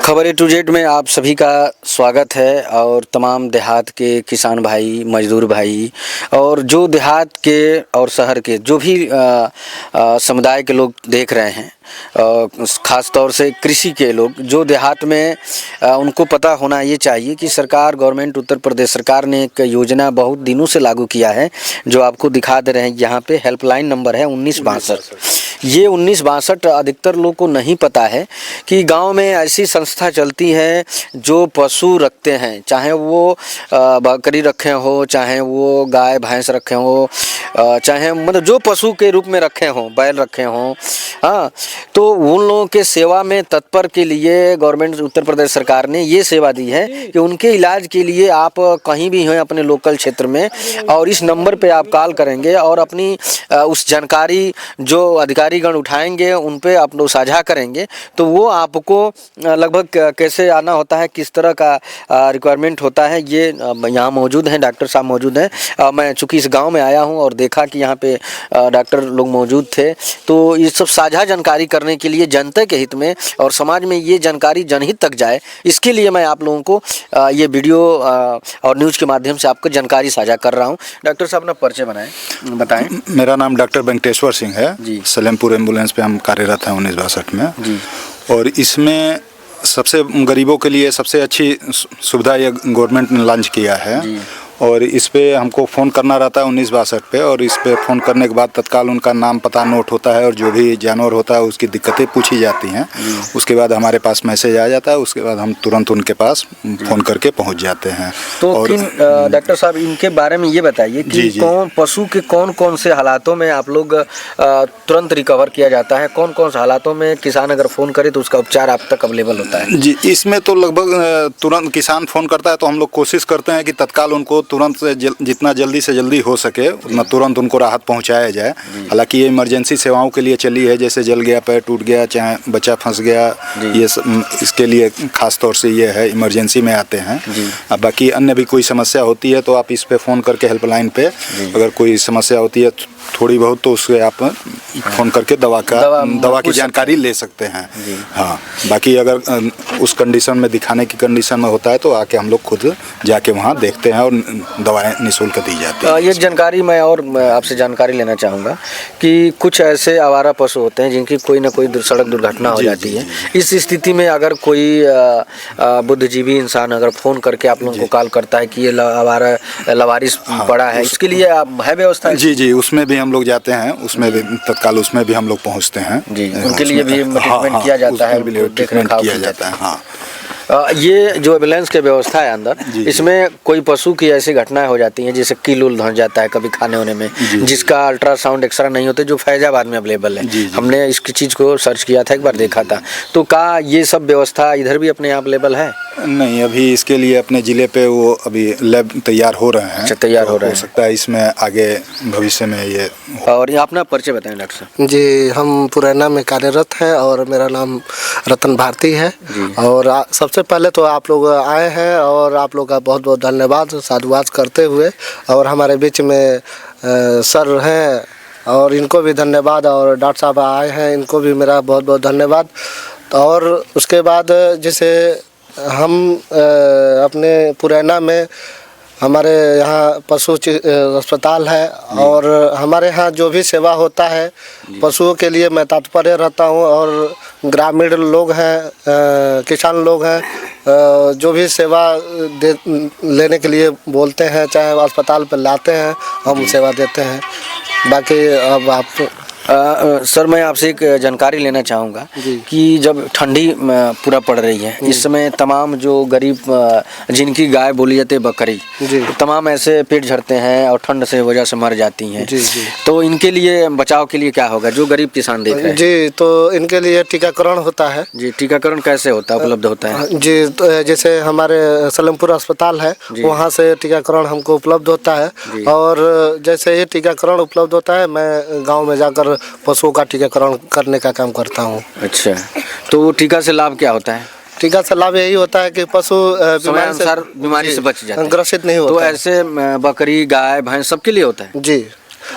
खबर A to Z में आप सभी का स्वागत है और तमाम देहात के किसान भाई, मजदूर भाई और जो देहात के और शहर के जो भी समुदाय के लोग देख रहे हैं, ख़ास तौर से कृषि के लोग जो देहात में उनको पता होना ये चाहिए कि सरकार गवर्नमेंट उत्तर प्रदेश सरकार ने एक योजना बहुत दिनों से लागू किया है जो आपको दिखा दे रहे हैं। यहाँ पे हेल्पलाइन नंबर है 1962। ये 1962 अधिकतर लोग को नहीं पता है कि गांव में ऐसी संस्था चलती है जो पशु रखते हैं, चाहे वो बकरी रखे हो, चाहे वो गाय भैंस रखे हो, चाहे मतलब जो पशु के रूप में रखे हों, बैल रखे हों। हाँ, तो उन लोगों के सेवा में तत्पर के लिए गवर्नमेंट उत्तर प्रदेश सरकार ने ये सेवा दी है कि उनके इलाज के लिए आप कहीं भी हैं अपने लोकल क्षेत्र में और इस नंबर पे आप कॉल करेंगे और अपनी उस जानकारी जो अधिकारीगण उठाएंगे उन पे आप लोग साझा करेंगे तो वो आपको लगभग कैसे आना होता है, किस तरह का रिक्वायरमेंट होता है, ये यहाँ मौजूद हैं, डॉक्टर साहब मौजूद हैं। मैं चूँकि इस गाँव में आया हूँ और देखा कि यहाँ पे डॉक्टर लोग मौजूद थे, तो ये सब साझा जानकारी करने के लिए जनता के हित में और समाज में ये जानकारी जनहित तक जाए, इसके लिए मैं आप लोगों को ये वीडियो और न्यूज़ के माध्यम से आपको जानकारी साझा कर रहा हूँ। डॉक्टर साहब अपना परिचय बताएं। मेरा नाम डॉक्टर वेंकटेश्वर सिंह है जी। सलेमपुर एम्बुलेंस पे हम कार्यरत हैं 1962 में जी। और इसमें सबसे गरीबों के लिए सबसे अच्छी सुविधा ये गवर्नमेंट ने लॉन्च किया है जी। और इस पे हमको फ़ोन करना रहता है 1962 पे और इस पे फ़ोन करने के बाद तत्काल उनका नाम पता नोट होता है और जो भी जानवर होता है उसकी दिक्कतें पूछी जाती हैं। उसके बाद हमारे पास मैसेज आ जाता है, उसके बाद हम तुरंत उनके पास फ़ोन करके पहुंच जाते हैं। तो और डॉक्टर साहब इनके बारे में ये बताइए कि कौन पशु के कौन से हालातों में आप लोग तुरंत रिकवर किया जाता है, कौन से हालातों में किसान अगर फ़ोन करे तो उसका उपचार आप तक अवेलेबल होता है? जी, इसमें तो लगभग तुरंत किसान फ़ोन करता है तो हम लोग कोशिश करते हैं कि तत्काल उनको तुरंत से जितना जल्दी से जल्दी हो सके उतना तुरंत उनको राहत पहुंचाया जाए। हालांकि ये इमरजेंसी सेवाओं के लिए चली है, जैसे जल गया, पैर टूट गया, चाहे बच्चा फंस गया, ये इसके लिए खास तौर से ये है, इमरजेंसी में आते हैं। अब बाकी अन्य भी कोई समस्या होती है तो आप इस पे फ़ोन करके हेल्पलाइन पे अगर कोई समस्या होती है थोड़ी बहुत तो उससे आप फ़ोन करके दवा की जानकारी ले सकते हैं। हाँ, बाकी अगर उस कंडीशन में दिखाने की कंडीशन में होता है तो आके हम लोग खुद जाके वहाँ देखते हैं और दवाएं निःशुल्क दी जाती हैं। ये जानकारी मैं आपसे जानकारी लेना चाहूँगा कि कुछ ऐसे आवारा पशु होते हैं जिनकी कोई ना कोई सड़क दुर्घटना हो जाती है। इस स्थिति में अगर कोई बुद्धिजीवी इंसान अगर फ़ोन करके आप लोगों को कॉल करता है कि ये आवारा लवारिस पड़ा है, इसके लिए है व्यवस्था? जी, उसमें भी हम लोग जाते हैं, उसमें भी तत्काल उसमें भी हम लोग पहुंचते हैं जी। उनके लिए भी ट्रीटमेंट किया जाता है, ट्रीटमेंट किया जाता है। हाँ, ये जो एम्बुलेंस की व्यवस्था है अंदर, इसमें कोई पशु की ऐसी घटनाएं हो जाती हैं जैसे कील उल धंस जाता है कभी खाने होने में, जिसका अल्ट्रासाउंड एक्सरा नहीं होते, जो फैजाबाद में अवेलेबल है। हमने इसकी चीज़ को सर्च किया था, एक बार देखा था, तो क्या ये सब व्यवस्था इधर भी अपने यहाँ अवेलेबल है? नहीं, अभी इसके लिए अपने ज़िले पे वो अभी लैब तैयार हो रहे हैं। अच्छा, तैयार हो रहे हैं। हो सकता है इसमें आगे भविष्य में ये। और ये अपना परिचय बताएं डॉक्टर साहब। जी, हम पुरैना में कार्यरत हैं और मेरा नाम रतन भारती है। और सबसे पहले तो आप लोग आए हैं और आप लोग का बहुत बहुत धन्यवाद साधुवाद करते हुए, और हमारे बीच में सर हैं और इनको भी धन्यवाद, और डॉक्टर साहब आए हैं इनको भी मेरा बहुत बहुत धन्यवाद। और उसके बाद जैसे हम अपने पुरैना में हमारे यहाँ पशु अस्पताल है और हमारे यहाँ जो भी सेवा होता है पशुओं के लिए मैं तत्पर रहता हूँ, और ग्रामीण लोग हैं, किसान लोग हैं, जो भी सेवा लेने के लिए बोलते हैं, चाहे अस्पताल पर लाते हैं, हम सेवा देते हैं। बाकी अब आप सर मैं आपसे एक जानकारी लेना चाहूँगा कि जब ठंडी पूरा पड़ रही है इस समय, तमाम जो गरीब जिनकी गाय बोली जाती है बकरी, तमाम ऐसे पेट झड़ते हैं और ठंड से वजह से मर जाती हैं। तो इनके लिए बचाव के लिए क्या होगा, जो गरीब किसान देख रहे हैं? जी, तो इनके लिए टीकाकरण होता है। जी, टीकाकरण कैसे होता है, उपलब्ध होता है? जी, तो जैसे हमारे सलेमपुर अस्पताल है वहाँ से टीकाकरण हमको उपलब्ध होता है, और जैसे ये टीकाकरण उपलब्ध होता है मैं गाँव में जाकर पशुओं का टीकाकरण करने का काम करता हूँ। अच्छा, तो टीका से लाभ क्या होता है? टीका से लाभ यही होता है कि पशु बीमारी से बच जाते हैं, ग्रसित नहीं होता। तो ऐसे बकरी गाय भैंस सबके लिए होता है? जी,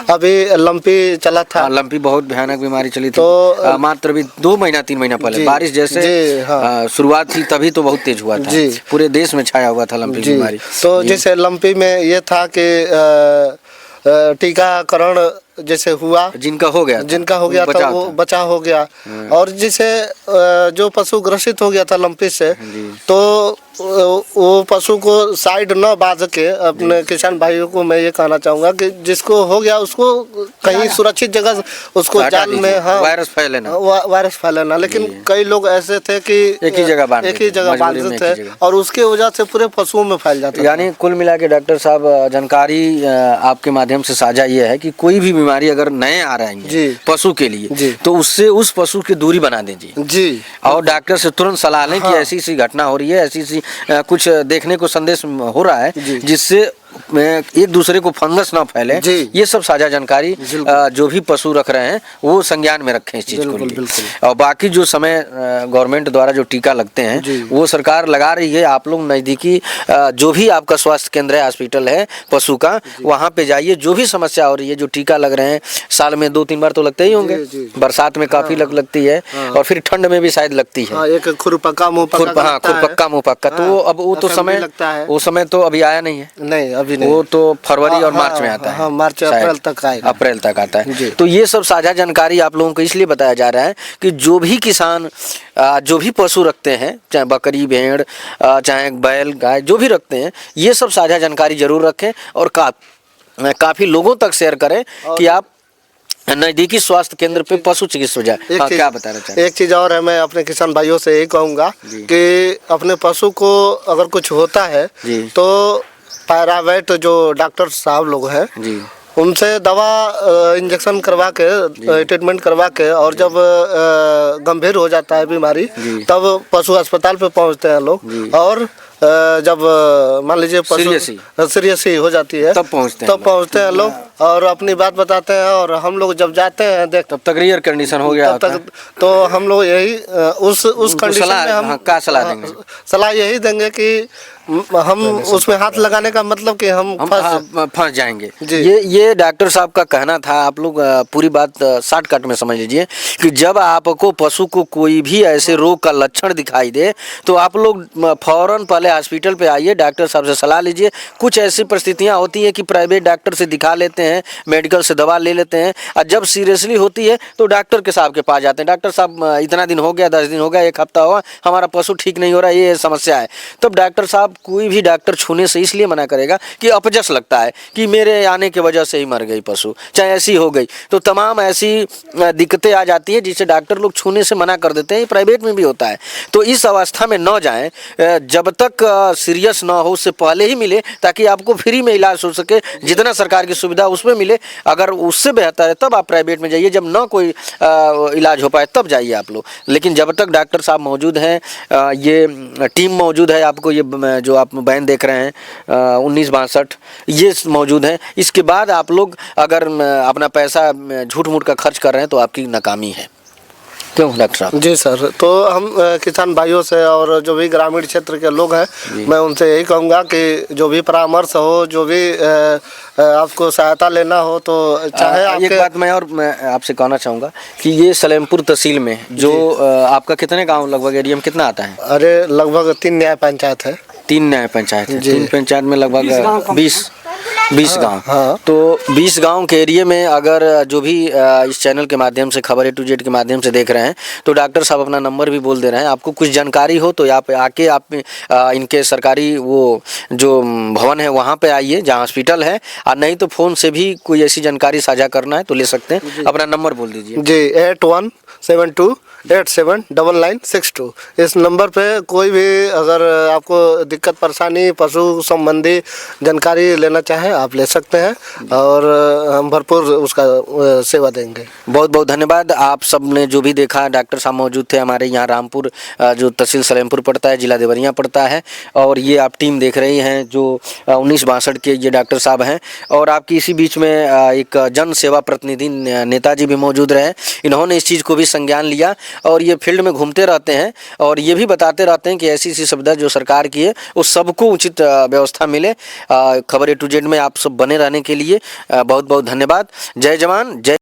अभी लंपी चला था। लंपी बहुत भयानक बीमारी चली थी, तो मात्र अभी 2 महीना 3 महीना पहले जी, बारिश जैसे जी, हाँ। शुरुआत थी तभी तो बहुत तेज हुआ था, जी। पूरे देश में छाया हुआ था लंपी जी, बीमारी। तो जैसे लंपी में ये था कि टीकाकरण जैसे हुआ, जिनका हो गया था वो बचाव हो गया। और जैसे जो पशु ग्रसित हो गया था लंपी से, तो वो पशु को साइड न बांध के अपने किसान भाइयों को मैं ये कहना चाहूँगा कि जिसको हो गया उसको कहीं सुरक्षित जगह उसको जाल में, हाँ, वायरस फैलेना। लेकिन कई लोग ऐसे थे कि एक ही जगह बांधते थे और उसके वजह से पूरे पशुओं में फैल जाता। यानी कुल मिला के डॉक्टर साहब जानकारी आपके माध्यम से साझा ये है कि कोई भी बीमारी अगर नए आ रही है पशु के लिए तो उससे उस पशु की दूरी बना दीजिए जी, और डॉक्टर से तुरंत सलाह लें कि ऐसी सी घटना हो रही है, ऐसी कुछ देखने को संदेश हो रहा है जिससे एक दूसरे को फंगस ना फैले। ये सब साझा जानकारी जो भी पशु रख रहे हैं वो संज्ञान में रखें इस चीज को। और बाकी जो समय गवर्नमेंट द्वारा जो टीका लगते हैं वो सरकार लगा रही है। आप लोग नजदीकी जो भी आपका स्वास्थ्य केंद्र है, हॉस्पिटल है पशु का, वहाँ पे जाइए। जो भी समस्या हो रही है, जो टीका लग रहे हैं साल में 2-3 बार तो लगते ही होंगे, बरसात में काफी लगती है और फिर ठंड में भी शायद लगती है, एक खुरपक्का मुंहपक्का। तो अब वो तो समय लगता है, वो समय तो अभी आया नहीं है, नहीं अभी नहीं, वो तो फरवरी और मार्च में आता है, मार्च अप्रैल तक आएगा, अप्रैल तक आता है। तो ये सब साझा जानकारी आप लोगों को इसलिए बताया जा रहा है कि जो भी किसान जो भी पशु रखते हैं, चाहे बकरी भेड़ चाहे बैल गाय जो भी रखते हैं, ये सब साझा जानकारी जरूर रखें और काफी लोगों तक शेयर करें कि आप नजदीकी स्वास्थ्य केंद्र पे पशु चिकित्सक जाए। क्या बता रहे हैं? एक चीज और है, मैं अपने किसान भाइयों से यही कहूँगा कि अपने पशु को अगर कुछ होता है तो प्राइवेट जो डॉक्टर साहब लोग हैं उनसे दवा इंजेक्शन करवा के ट्रीटमेंट करवा के, और जब गंभीर हो जाता है बीमारी तब पशु अस्पताल पे पहुंचते हैं लोग, और जब मान लीजिए पशु सीरियस ही हो जाती है तब पहुंचते हैं लोग और अपनी बात बताते हैं। और हम लोग जब जाते हैं तब तक रियर कंडीशन हो गया तब तक तो हम लोग यही उस कंडीशन में हम क्या सलाह देंगे? सलाह यही देंगे कि हम उसमें हाथ लगाने का मतलब कि हम फंस जाएंगे। ये डॉक्टर साहब का कहना था। आप लोग पूरी बात शॉर्टकट में समझ लीजिए कि जब आपको पशु को कोई भी ऐसे रोग का लक्षण दिखाई दे तो आप लोग फौरन पहले हॉस्पिटल पे आइए, डॉक्टर साहब से सलाह लीजिए। कुछ ऐसी परिस्थितियां होती है कि प्राइवेट डॉक्टर से दिखा लेते हैं, मेडिकल से दवा ले लेते हैं, और जब सीरियसली होती है तो डॉक्टर के साहब के पास जाते हैं। डॉक्टर साहब इतना दिन हो गया, 10 दिन हो गया, 1 हफ्ता हुआ, हमारा पशु ठीक नहीं हो रहा, ये समस्या है। तब डॉक्टर साहब कोई भी डॉक्टर छूने से इसलिए मना करेगा कि अपजस लगता है कि मेरे आने की वजह से ही मर गई पशु, चाहे ऐसी हो गई। तो तमाम ऐसी दिक्कतें आ जाती है जिससे डॉक्टर लोग छूने से मना कर देते हैं। प्राइवेट में भी होता है। तो इस अवस्था में न जाएं, जब तक सीरियस ना हो उससे पहले ही मिले, ताकि आपको फ्री में इलाज हो सके। जितना सरकार की सुविधा उसमें मिले, अगर उससे बेहतर है तब आप प्राइवेट में जाइए। जब ना कोई इलाज हो पाए तब जाइए आप लोग। लेकिन जब तक डॉक्टर साहब मौजूद हैं, ये टीम मौजूद है, आपको ये जो आप बैन देख रहे हैं 1962 ये मौजूद है। इसके बाद आप लोग अगर अपना पैसा झूठ मूठ का खर्च कर रहे हैं तो आपकी नाकामी है। क्यों डॉक्टर साहब? जी सर, तो हम किसान भाइयों से और जो भी ग्रामीण क्षेत्र के लोग हैं, मैं उनसे यही कहूँगा कि जो भी परामर्श हो, जो भी आपको सहायता लेना हो तो चाहे एक बात मैं आपसे कहना चाहूँगा कि ये सलेमपुर तहसील में जो आपका कितने गाँव लगभग एरिया में कितना आता है? अरे लगभग 3 न्याय पंचायत है। 3 न्याय पंचायत है। 3 पंचायत में लगभग 20 गांव। हाँ। तो 20 गांव के एरिया में अगर जो भी इस चैनल के माध्यम से खबर A to Z के माध्यम से देख रहे हैं तो डॉक्टर साहब अपना नंबर भी बोल दे रहे हैं। आपको कुछ जानकारी हो तो यहाँ पे आके आप इनके सरकारी वो जो भवन है वहाँ पे आइए जहाँ हॉस्पिटल है, और नहीं तो फ़ोन से भी कोई ऐसी जानकारी साझा करना है तो ले सकते हैं। अपना नंबर बोल दीजिए। जी 8172879962। इस नंबर पे कोई भी अगर आपको दिक्कत परेशानी पशु संबंधी जानकारी लेना चाहे आप ले सकते हैं और हम भरपूर उसका सेवा देंगे। बहुत बहुत धन्यवाद। आप सब ने जो भी देखा, डॉक्टर साहब मौजूद थे हमारे यहाँ रामपुर जो तहसील सलेमपुर पड़ता है, जिला देवरिया पड़ता है, और ये आप टीम देख रही हैं जो 1962 के ये डॉक्टर साहब हैं। और आपकी इसी बीच में एक जन सेवा प्रतिनिधि नेताजी भी मौजूद रहे। इन्होंने इस चीज़ को भी संज्ञान लिया और ये फील्ड में घूमते रहते हैं और ये भी बताते रहते हैं कि ऐसी ऐसी सुविधा जो सरकार की है उस सबको उचित व्यवस्था मिले। खबर A to Z में आप सब बने रहने के लिए बहुत बहुत धन्यवाद। जय जवान जय